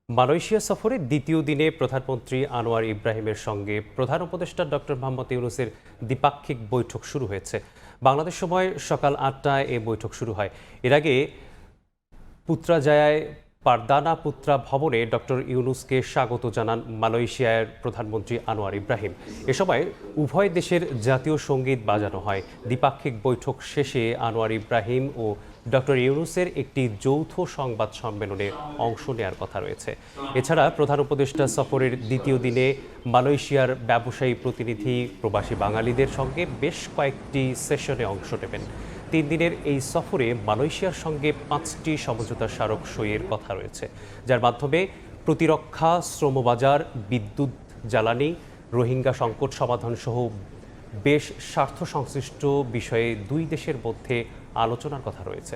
Malaysia সফরের দ্বিতীয় দিনে প্রধানমন্ত্রী আনোয়ার ইব্রাহিমের সঙ্গে প্রধান উপদেষ্টা ডক্টর মোহাম্মদ ইউনূসের দ্বিপাক্ষিক বৈঠক শুরু হয়েছে। বাংলাদেশ সময় সকাল ৮টায় এ বৈঠক শুরু হয়। এর আগে পুত্রাজায়ায় পারদানা পুত্রা ভবনে ডক্টর ইউনূসকে স্বাগত জানান মালয়েশিয়ার প্রধানমন্ত্রী আনোয়ার ইব্রাহিম। এ সময় উভয় দেশের জাতীয় সঙ্গীত বাজানো হয়। দ্বিপাক্ষিক বৈঠক শেষে আনোয়ার ইব্রাহিম ও ডক্টর ইউনূসের একটি যৌথ সংবাদ সম্মেলনে অংশ নেওয়ার কথা রয়েছে। এছাড়া প্রধান উপদেষ্টা সফরের দ্বিতীয় দিনে মালয়েশিয়ার ব্যবসায়ী প্রতিনিধি প্রবাসী বাঙালিদের সঙ্গে বেশ কয়েকটি সেশনে অংশ নেবেন। ৩ দিনের এই সফরে মালয়েশিয়ার সঙ্গে ৫টি সমঝোতা স্মারক সইয়ের কথা রয়েছে, যার মাধ্যমে প্রতিরক্ষা, শ্রমবাজার, বিদ্যুৎ, জ্বালানি, রোহিঙ্গা সংকট সমাধান সহ বেশ স্বার্থ সংশ্লিষ্ট বিষয়ে দুই দেশের মধ্যে আলোচনার কথা রয়েছে।